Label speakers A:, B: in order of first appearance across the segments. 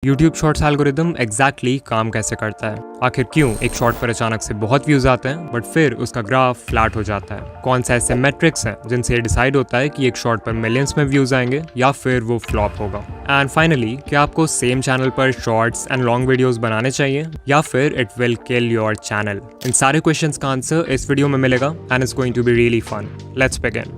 A: YouTube shorts algorithm exactly काम कैसे करता है? आखिर क्यों एक शॉर्ट पर अचानक से बहुत व्यूज आते हैं बट फिर उसका ग्राफ फ्लैट हो जाता है? कौन से ऐसे मेट्रिक्स हैं जिनसे ये डिसाइड होता है कि एक शॉर्ट पर मिलियंस में व्यूज आएंगे या फिर वो फ्लॉप होगा? एंड फाइनली, क्या आपको सेम चैनल पर शॉर्ट्स एंड लॉन्ग वीडियोस बनाने चाहिए या फिर it will kill your channel? इन सारे क्वेश्चंस का आंसर इस वीडियो में मिलेगा and it's going to be really fun. Let's begin.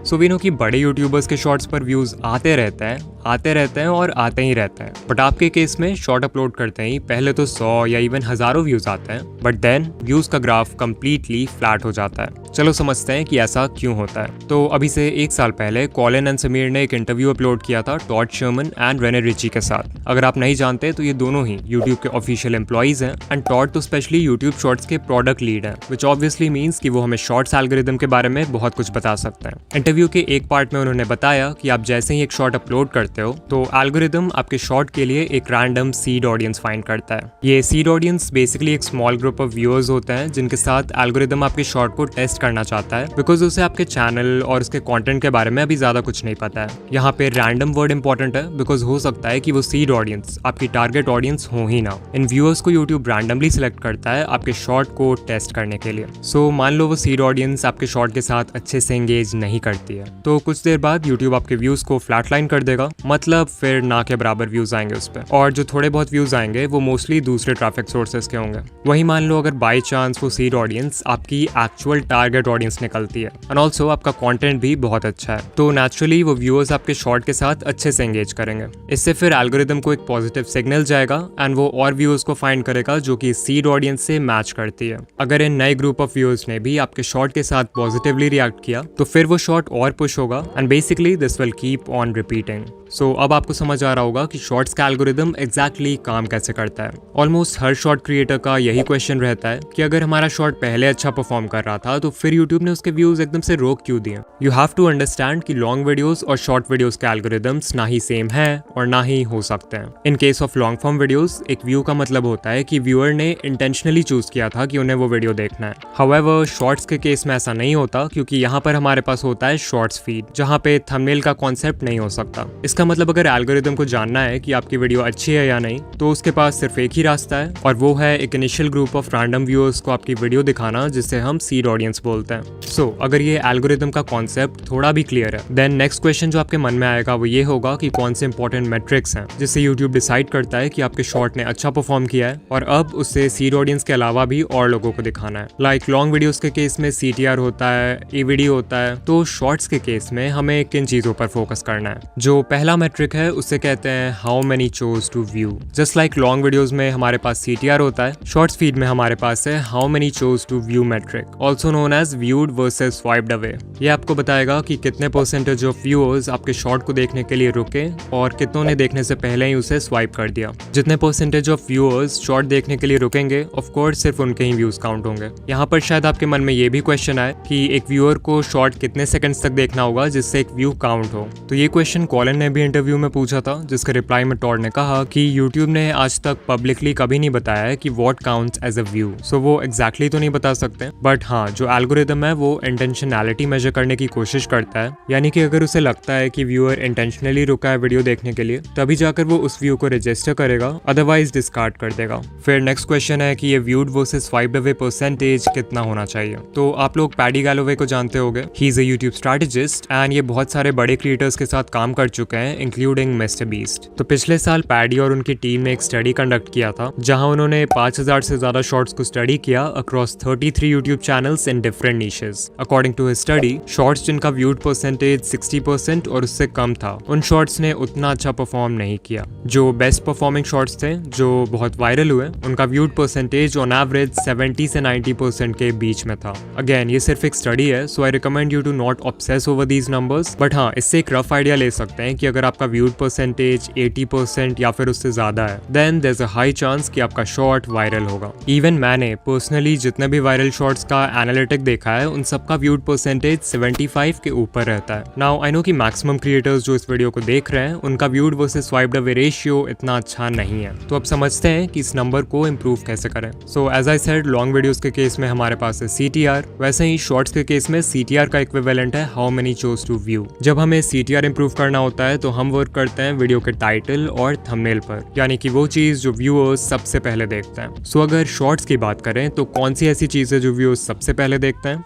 A: So we know कि बड़े यूट्यूबर्स के शॉर्ट्स पर व्यूज आते रहते हैं और आते ही रहते हैं। बट आपके केस में शॉर्ट अपलोड करते ही पहले तो 100 या इवन हजारों व्यूज आते हैं, बट देन व्यूज का ग्राफ कंप्लीटली फ्लैट हो जाता है। चलो समझते हैं कि ऐसा क्यों होता है। तो अभी से 1 साल पहले कॉलिन एंड समीर ने एक इंटरव्यू अपलोड किया था Todd Sherman and Rene Ritchie के साथ। अगर आप नहीं जानते तो ये दोनों ही यूट्यूब के ऑफिशियल एम्प्लॉइज हैं एंड टॉड तो स्पेशली यूट्यूब शॉर्ट्स के प्रोडक्ट लीड हैं, विच ऑब्वियसली मीन्स कि वो हमें शॉर्ट्स एल्गोरिदम के बारे में बहुत कुछ बता सकते हैं। इंटरव्यू के एक पार्ट में उन्होंने बताया कि आप जैसे ही एक शॉर्ट अपलोड करते हो तो एल्गोरिदम आपके शॉर्ट के लिए एक रैंडम सीड ऑडियंस फाइंड करता है। ये सीड ऑडियंस बेसिकली एक स्मॉल ग्रुप ऑफ व्यूअर्स होते हैं जिनके साथ एल्गोरिदम आपके शॉर्ट को टेस्ट करना चाहता है, बिकॉज उसे आपके चैनल और उसके कंटेंट के बारे में अभी ज्यादा कुछ नहीं पता है। यहाँ पे रैंडम वर्ड इंपॉर्टेंट है बिकॉज हो सकता है कि वो सीड ऑडियंस आपकी टारगेट ऑडियंस हो ही ना। इन व्यूअर्स को यूट्यूब रैंडमली सिलेक्ट करता है आपके शॉर्ट को टेस्ट करने के लिए। सो मान लो वो सीड ऑडियंस आपके शॉर्ट के साथ अच्छे से एंगेज नहीं करती है तो कुछ देर बाद यूट्यूब आपके व्यूज को फ्लैटलाइन कर देगा, मतलब फिर ना के बराबर व्यूज आएंगे उस पर। और जो थोड़े बहुत व्यूज आएंगे वो मोस्टली दूसरे ट्रैफिक सोर्सेस के होंगे। वही मान लो अगर बाय चांस वो सीड ऑडियंस आपकी एक्चुअल टारगेट ऑडियंस निकलती है एंड ऑल्सो आपका कंटेंट भी बहुत अच्छा है, तो नेचुरली वो व्यूअर्स आपके शॉर्ट के साथ अच्छे से एंगेज करेंगे। इससे फिर एल्गोरिदम को एक पॉजिटिव सिग्नल जाएगा एंड वो और व्यूअर्स को फाइंड करेगा जो कि सीड ऑडियंस से मैच करती है। अगर इन नए ग्रुप ऑफ व्यूअर्स ने भी आपके शॉर्ट के साथ पॉजिटिवली रिएक्ट किया तो फिर वो शॉर्ट और पुश होगा and basically this will keep on repeating. So अब आपको समझ आ रहा होगा कि शॉर्ट्स का एल्गोरिदम एग्जैक्टली काम कैसे करता है। ऑलमोस्ट हर शॉर्ट क्रिएटर का यही क्वेश्चन रहता है कि अगर हमारा शॉर्ट पहले अच्छा परफॉर्म कर रहा था तो फिर यूट्यूब ने उसके व्यूज एकदम से रोक क्यों दिए? यू हैव टू अंडरस्टैंड कि लॉन्ग वीडियोस और शॉर्ट वीडियोस के एल्गोरिदम्स ना ही सेम है और ना ही हो सकते हैं। In case of long form videos, एक व्यू का मतलब होता है कि व्यूअर ने इंटेंशनली चूज किया था कि उन्हें वो वीडियो देखना है। हाउएवर शॉर्ट्स के केस में ऐसा नहीं होता, क्योंकि यहाँ पर हमारे पास होता है शॉर्ट्स फीड, जहाँ पे थंबनेल का कॉन्सेप्ट नहीं हो सकता। इसका मतलब अगर एल्गोरिदम को जानना है कि आपकी वीडियो अच्छी है या नहीं तो उसके पास सिर्फ एक ही रास्ता है, और वो है एक initial group of random viewers को आपकी वीडियो दिखाना, जिसे हम सीड ऑडियंस बोलते हैं। सो अगर ये एल्गोरिदम का कॉन्सेप्ट थोड़ा भी क्लियर है, देन नेक्स्ट क्वेश्चन जो आपके मन में आएगा वो ये होगा कि कौन से इंपॉर्टेंट मेट्रिक्स हैं जिससे यूट्यूब डिसाइड करता है कि आपके शॉर्ट ने अच्छा परफॉर्म किया है और अब उससे सीड ऑडियंस के अलावा भी और लोगों को दिखाना है। लाइक लॉन्ग वीडियोस के केस में CTR होता है, AVD होता है, तो शॉर्ट्स के केस में हमें किन चीजों पर फोकस करना है? जो पहला मेट्रिक है उसे कहते हैं how many chose to view. Just like long videos में हमारे पास CTR होता है, शॉर्ट्स फीड में हमारे पास है how many chose to view metric, also known as viewed versus swiped away. ये आपको बताएगा कि कितने परसेंटेज ऑफ व्यूअर्स आपके शॉर्ट को देखने के लिए रुके और कितनों ने देखने से पहले ही उसे स्वाइप कर दिया। जितने परसेंटेज ऑफ व्यूअर्स शॉर्ट देखने के लिए रुकेंगे, ऑफ कोर्स सिर्फ उनके ही व्यूज काउंट होंगे। यहाँ पर शायद आपके मन में ये भी क्वेश्चन आए कि एक व्यूअर को शॉर्ट कितने सेकंड्स तक देखना होगा जिससे एक व्यू काउंट हो। तो ये क्वेश्चन कॉलिन ने भी इंटरव्यू में पूछा था, जिसके रिप्लाई में टॉड ने कहा कि यूट्यूब ने आज तक पब्लिकली कभी नहीं बताया है कि what counts as a view. So वो एग्जैक्टली तो नहीं बता सकते, बट हाँ, जो एल्गोरिदम है वो इंटेंशनैलिटी मेजर करने की कोशिश करता है। यानी कि अगर उसे लगता है कि व्यूअर इंटेंशनली रुका है वीडियो देखने के लिए, तभी जाकर वो उस व्यू को रजिस्टर करेगा, अदरवाइज डिस्कार्ड कर देगा। फिर नेक्स्ट क्वेश्चन है कि ये viewed versus swiped away percentage कितना होना चाहिए। तो आप लोग पैडी गैलोवे को जानते होंगे, he is a YouTube strategist and ये बहुत सारे बड़े क्रिएटर्स के साथ काम कर चुके हैं, इंक्लूडिंग मिस्टर बीस्ट। तो पिछले साल पैडी और उनकी टीम ने एक स्टडी कंडक्ट किया था, जहां उन्होंने 5000 से ज्यादा शॉर्ट्स को स्टडी किया across 33 YouTube channels in different niches. According to his study, shorts जिनका व्यूड परसेंटेज 60% और उससे कम था, उन शॉर्ट्स ने उतना अच्छा परफॉर्म नहीं किया। जो बेस्ट परफॉर्मिंग शॉर्ट्स थे, जो बहुत वायरल हुए, उनका व्यूड परसेंटेज ऑन एवरेज 70 से 90% के बीच में था। अगेन ये सिर्फ एक स्टडी है, so I recommend you to not obsess over these numbers, but हाँ, इससे एक रफ आइडिया ले सकते हैं कि अगर आपका व्यूड परसेंटेज 80% या फिर उससे ज्यादा है, then there is a high chance कि आपका शॉर्ट वायरल होगा। इवन मैंने पर्सनली जितने भी वायरल शॉर्ट्स का एनालिटिक देखा है, उन सबका व्यूड परसेंटेज 75 के ऊपर रहता है। नाउ आई नो कि मैक्सिमम क्रिएटर्स जो इस वीडियो को देख रहे हैं, उनका viewed versus swiped away ratio इतना अच्छा नहीं है, तो अब समझते हैं कि इस नंबर को इंप्रूव कैसे करें। So as I said, long videos के केस में हमारे पास है CTR, वैसे ही शॉर्ट्स के केस में CTR का इक्विवेलेंट है how many chose to view. जब हमें CTR इंप्रूव करना होता है तो हम वर्क करते हैं वीडियो के टाइटल और थंबनेल पर, यानी कि वो चीज़ जो व्यूअर्स सबसे पहले देखते हैं। सो अगर शॉर्ट्स की बात करें तो कौन सी ऐसी चीज़ है जो व्यूअर्स सबसे पहले देखते हैं?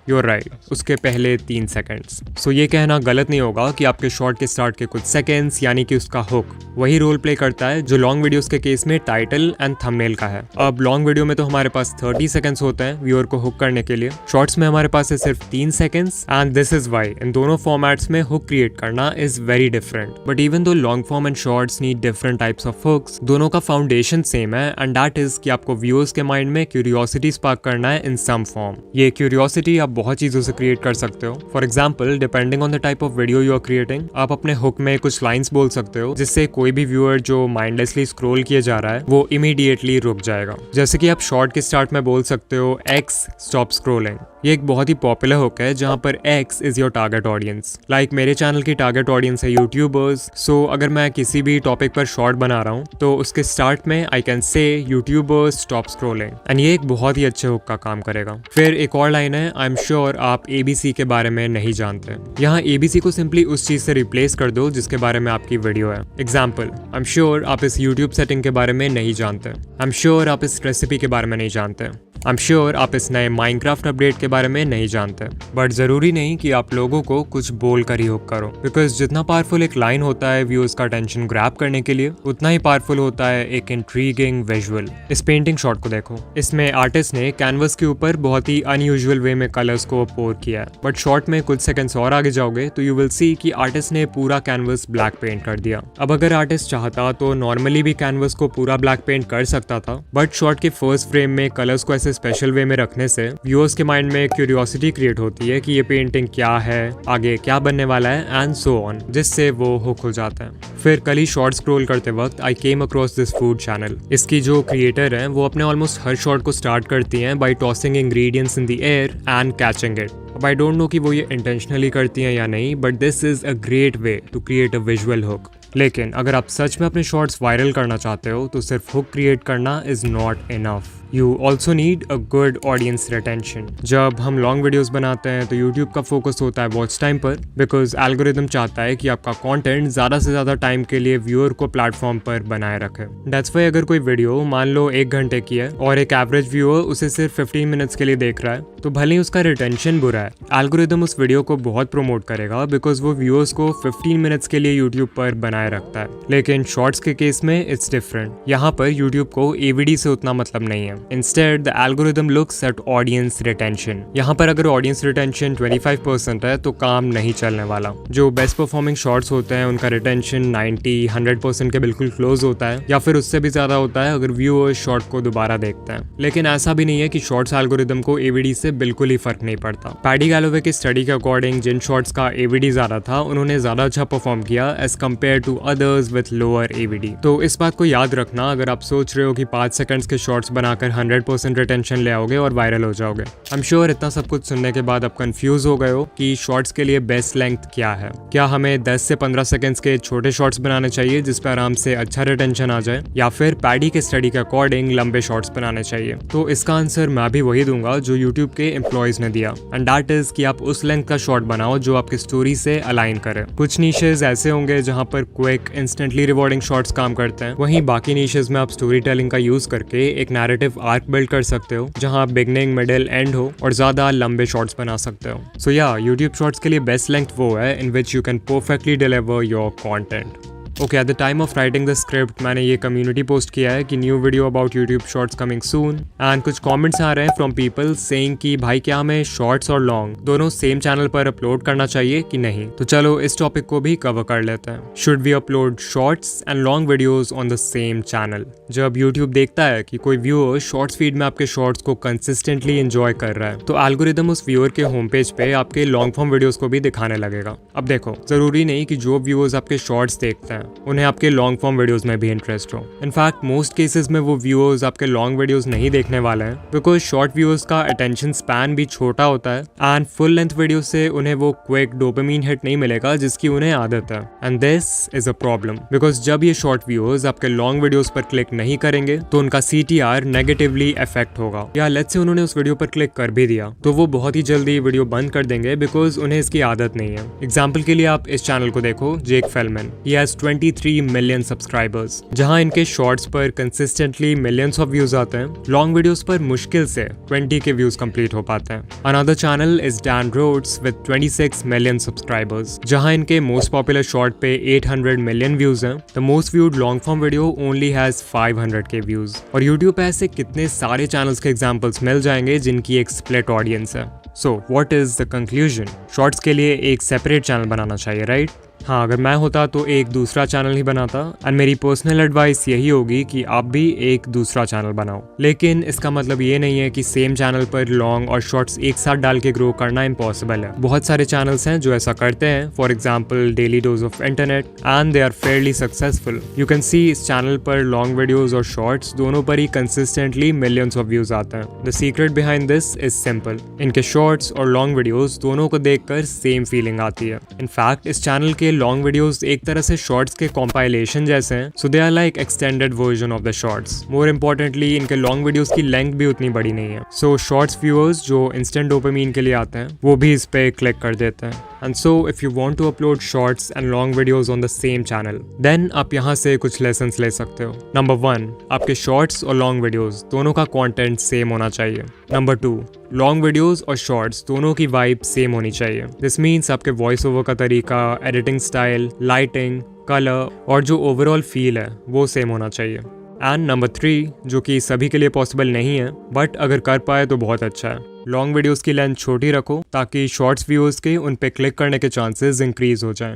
A: You're right, उसके पहले 3 सेकंड्स। सो ये कहना गलत नहीं होगा कि आपके शॉर्ट के स्टार्ट के कुछ सेकंड्स यानी कि उसका हुक वही रोल प्ले करता है जो लॉन्ग वीडियोस के केस में टाइटल एंड थंबनेल का है। अब लॉन्ग वीडियो में तो हमारे पास 30 सेकंड्स होते हैं व्यूअर को हुक करने के लिए, शॉर्ट्स में हमारे पास है सिर्फ 3 seconds and this is why इन दोनों फॉर्मेट्स में हुक क्रिएट करना is very different. But even though long form and shorts need different types of hooks, दोनों का फाउंडेशन सेम है एंड दैट इज कि आपको व्यूअर्स के माइंड में क्यूरियोसिटी स्पार्क करना है इन सम फॉर्म। ये क्यूरियोसिटी आप बहुत चीजों से क्रिएट कर सकते हो। For example, depending on the type of video you are creating, आप अपने हुक में कुछ लाइंस बोल सकते हो जिससे कोई भी व्यूअर जो माइंडलेसली स्क्रॉल किए जा रहा है वो इमीडिएटली रुक जाएगा। जैसे कि आप शॉर्ट के स्टार्ट में बोल सकते हो एक्स स्टॉप स्क्रॉलिंग। ये एक बहुत ही पॉपुलर हुक है जहां पर X is your target audience. Like मेरे चैनल की टारगेट ऑडियंस है यूट्यूबर्स, सो अगर मैं किसी भी टॉपिक पर शॉर्ट बना रहा हूं तो उसके स्टार्ट में I can say YouTubers stop scrolling and ये एक बहुत ही अच्छे हुक का काम करेगा। फिर एक और लाइन है, आई एम श्योर आप ABC के बारे में नहीं जानते। यहाँ ABC को सिंपली उस चीज से रिप्लेस कर दो जिसके बारे में आपकी वीडियो है। एग्जाम्पल, आई एम श्योर आप इस यूट्यूब सेटिंग के बारे में नहीं जानते। आई एम श्योर आप इस रेसिपी के बारे में नहीं जानते। आई एम श्योर आप इस नए माइनक्राफ्ट अपडेट के बारे में नहीं जानते। बट जरूरी नहीं कि आप लोगों को कुछ बोल कर ही हुक करो, बिकॉज जितना पावरफुल एक लाइन होता है व्यूअर्स का अटेंशन ग्रैब करने के लिए, उतना ही पावरफुल होता है एक इंट्रीगिंग विजुअल। इस पेंटिंग शॉट को देखो, इसमें आर्टिस्ट ने कैनवस के ऊपर बहुत ही अनयूजुअल वे में कलर्स को पोर किया है। बट शॉट में कुछ सेकंड्स और आगे जाओगे तो यू विल सी कि आर्टिस्ट ने पूरा कैनवस ब्लैक पेंट कर दिया। अब अगर आर्टिस्ट चाहता तो नॉर्मली भी कैनवस को पूरा ब्लैक पेंट कर सकता था, बट शॉट के फर्स्ट फ्रेम में कलर्स को ऐसे स्पेशल वे में रखने से व्यूअर्स के माइंड में क्यूरियोसिटी क्रिएट होती है कि ये पेंटिंग क्या है, आगे क्या बनने वाला है एंड सो ऑन, जिससे वो हुक हो जाता है। फिर कल ही शॉर्ट स्क्रॉल करते वक्त I came across this food channel. इसकी जो क्रिएटर है वो अपने ऑलमोस्ट हर शॉट को स्टार्ट करती हैं by tossing ingredients in the air and catching it. अब आई डोंट नो कि वो ये इंटेंशनली करती हैं या नहीं, but this is a great way to create a visual hook. लेकिन अगर आप सच में अपने शॉर्ट्स वायरल करना चाहते हो तो सिर्फ हुक क्रिएट करना is not enough. You also need a good audience retention. जब हम लॉन्ग वीडियोस बनाते हैं तो यूट्यूब का फोकस होता है वॉच टाइम पर, बिकॉज एल्गोरिदम चाहता है कि आपका कंटेंट ज़्यादा से ज़्यादा टाइम के लिए व्यूअर को प्लेटफॉर्म पर बनाए रखे। दैट्स वाई अगर कोई वीडियो मान लो 1 घंटे की है और एक एवरेज व्यूअर उसे सिर्फ 15 मिनट्स के लिए देख रहा है, तो भले ही उसका रिटेंशन बुरा है, एल्गोरिदम उस वीडियो को बहुत प्रमोट करेगा बिकॉज वो व्यूअर्स को 15 मिनट्स के लिए यूट्यूब पर बनाए रखता है। लेकिन शॉर्ट्स के केस में इट्स डिफरेंट। यहाँ पर यूट्यूब को AVD से उतना मतलब नहीं है। Instead the algorithm looks at audience retention. यहाँ पर अगर ऑडियंस रिटेंशन 25% है तो काम नहीं चलने वाला। जो बेस्ट परफॉर्मिंग शॉर्ट्स होते हैं उनका रिटेंशन 90-100% के बिल्कुल क्लोज होता है, या फिर उससे भी ज्यादा होता है अगर व्यूअर्स शॉर्ट को दोबारा देखते हैं। लेकिन ऐसा भी नहीं है कि शॉर्ट्स एल्गोरिदम को AVD से बिल्कुल ही फर्क नहीं पड़ता। पैडी गैलोवे की स्टडी के अकॉर्डिंग जिन शॉर्ट्स का AVD ज्यादा था उन्होंने ज्यादा अच्छा परफॉर्म किया as compared to others with lower AVD। तो इस बात को याद रखना अगर आप सोच रहे हो कि 5 सेकंड्स के शॉर्ट्स बनाकर 100% रिटेंशन ले आओगे और वायरल हो जाओगे। आई एम श्योर इतना सब कुछ सुनने के बाद आप कंफ्यूज हो गए हो कि शॉर्ट्स के लिए बेस्ट लेंथ क्या है। क्या हमें 10 से 15 सेकंड्स के छोटे शॉर्ट्स बनाने चाहिए जिस पर आराम से अच्छा रिटेंशन आ जाए, या फिर पैडी के स्टडी के अकॉर्डिंग लंबे शॉर्ट्स बनाने चाहिए? तो इसका आंसर मैं भी वही दूंगा जो यूट्यूब के एम्प्लॉयज ने दिया, एंड दैट इज कि आप उस लेंथ का शॉर्ट बनाओ जो आपकी स्टोरी से अलाइन करे। कुछ नीशेस ऐसे होंगे जहां पर क्विक इंस्टेंटली रिवॉर्डिंग शॉर्ट्स काम करते हैं, वहीं बाकी नीशेस में आप स्टोरी टेलिंग का यूज करके एक नैरेटिव आर्क बिल्ड कर सकते हो जहां बिगनिंग, मिडिल, एंड हो और ज्यादा लंबे शॉर्ट्स बना सकते हो। सो या यूट्यूब शॉर्ट्स के लिए बेस्ट लेंथ वो है in which you can perfectly deliver your content. Okay, at the time of writing the script मैंने ये कम्युनिटी पोस्ट किया है कि new video about YouTube shorts coming soon, and कुछ कमेंट्स आ रहे हैं फ्रॉम पीपल सेइंग कि भाई क्या हमें शॉर्ट्स और लॉन्ग दोनों सेम चैनल पर अपलोड करना चाहिए कि नहीं। तो चलो इस टॉपिक को भी कवर कर लेते हैं। Should we upload shorts and long videos on the same channel? जब यूट्यूब देखता है कि कोई व्यूअर शॉर्ट्स फीड में आपके शॉर्ट्स को कंसिस्टेंटली एंजॉय कर रहा है, तो एल्गोरिदम उस व्यूअर के होम पेज पे आपके लॉन्ग फॉर्म वीडियोस को भी दिखाने लगेगा। अब देखो, जरूरी नहीं कि जो व्यूअर्स आपके शॉर्ट्स देखते हैं हैं उन्हें आपके लॉन्ग फॉर्म वीडियोस में भी इंटरेस्ट हो। इनफैक्ट मोस्ट केसेस में वो व्यूअर्स आपके लॉन्ग वीडियोस नहीं देखने वाले हैं बिकॉज शॉर्ट व्यूअर्स का अटेंशन स्पैन भी छोटा होता है एंड फुल लेंथ वीडियो से उन्हें वो क्विक डोपामिन हिट नहीं मिलेगा जिसकी उन्हें आदत है। And this is a problem because जब ये शॉर्ट व्यूअर्स आपके लॉन्ग वीडियोस पर क्लिक नहीं करेंगे तो उनका CTR नेगेटिवली अफेक्ट होगा, या लेट्स से उन्होंने उस वीडियो पर क्लिक कर भी दिया तो वो बहुत ही जल्दी वीडियो बंद कर देंगे बिकॉज उन्हें इसकी आदत नहीं है। एग्जाम्पल के लिए आप इस चैनल को देखो, Jake Fellman, he has 23 million subscribers, जहां इनके शॉर्ट्स पर कंसिस्टेंटली मिलियंस ऑफ व्यूज आते हैं, लॉन्ग वीडियोस पर मुश्किल से 20 के व्यूज कंप्लीट हो पाते हैं। Another channel is Dan Rhodes with 26 million subscribers, जहां इनके मोस्ट पॉपुलर शॉर्ट पे 800 मिलियन व्यूज हैं। The most viewed long form video only has 500 K views. और यूट्यूब पे ऐसे कितने सारे चैनल्स के एग्जांपल्स मिल जाएंगे जिनकी एक स्प्लिट ऑडियंस है। So what is the conclusion? Shorts के लिए एक सेपरेट चैनल बनाना चाहिए, राइट? हाँ, अगर मैं होता तो एक दूसरा चैनल ही बनाता एंड मेरी पर्सनल एडवाइस यही होगी कि आप भी एक दूसरा चैनल बनाओ। लेकिन इसका मतलब ये नहीं है कि सेम चैनल पर लॉन्ग और शॉर्ट्स एक साथ डाल के ग्रो करना इम्पॉसिबल है। बहुत सारे चैनल्स हैं जो ऐसा करते हैं, for example Daily Dose of Internet, and they are fairly successful. You can see इस चैनल पर लॉन्ग वीडियोज और शॉर्ट्स दोनों पर ही कंसिस्टेंटली मिलियंस ऑफ व्यूज आते हैं। The secret behind this is simple, इनके शॉर्ट्स और लॉन्ग वीडियोज दोनों को देखकर सेम फीलिंग आती है। इनफैक्ट इस चैनल के लॉन्ग वीडियोस एक तरह से शॉर्ट्स के कॉम्पाइलेशन जैसे हैं, so they are like extended version of the shorts. More importantly इनके लॉन्ग वीडियोस की लेंथ भी उतनी बड़ी नहीं है, सो शॉर्ट्स व्यूअर्स जो इंस्टेंट डोपामिन के लिए आते हैं वो भी इस पे क्लिक कर देते हैं। And so if you want to upload shorts and long videos on the same channel, then आप यहाँ से कुछ लेसन्स ले सकते हो। नंबर 1, आपके शॉर्ट्स और लॉन्ग वीडियोस दोनों का कंटेंट सेम होना चाहिए। नंबर 2, लॉन्ग वीडियोस और शॉर्ट्स दोनों की वाइब सेम होनी चाहिए। दिस मीन्स आपके वॉइस ओवर का तरीका, एडिटिंग स्टाइल, लाइटिंग, कलर और जो ओवरऑल फील है वो सेम होना चाहिए। एंड नंबर 3, जो कि सभी के लिए पॉसिबल नहीं है बट अगर कर पाए तो बहुत अच्छा है, लॉन्ग वीडियोस की लेंथ छोटी रखो ताकि शॉर्ट्स व्यूअर्स के उन पे क्लिक करने के चांसेस इंक्रीज हो जाएं।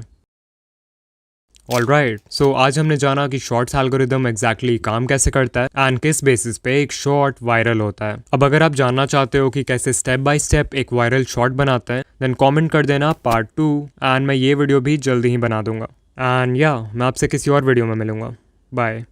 A: ऑलराइट, सो आज हमने जाना कि शॉर्ट्स एल्गोरिदम एग्जैक्टली काम कैसे करता है एंड किस बेसिस पे एक शॉर्ट वायरल होता है। अब अगर आप जानना चाहते हो कि कैसे स्टेप बाय स्टेप एक वायरल शॉर्ट बनाते हैं, देन कमेंट कर देना पार्ट 2 एंड मैं ये वीडियो भी जल्दी ही बना दूंगा। एंड या मैं आपसे किसी और वीडियो में मिलूंगा। बाय।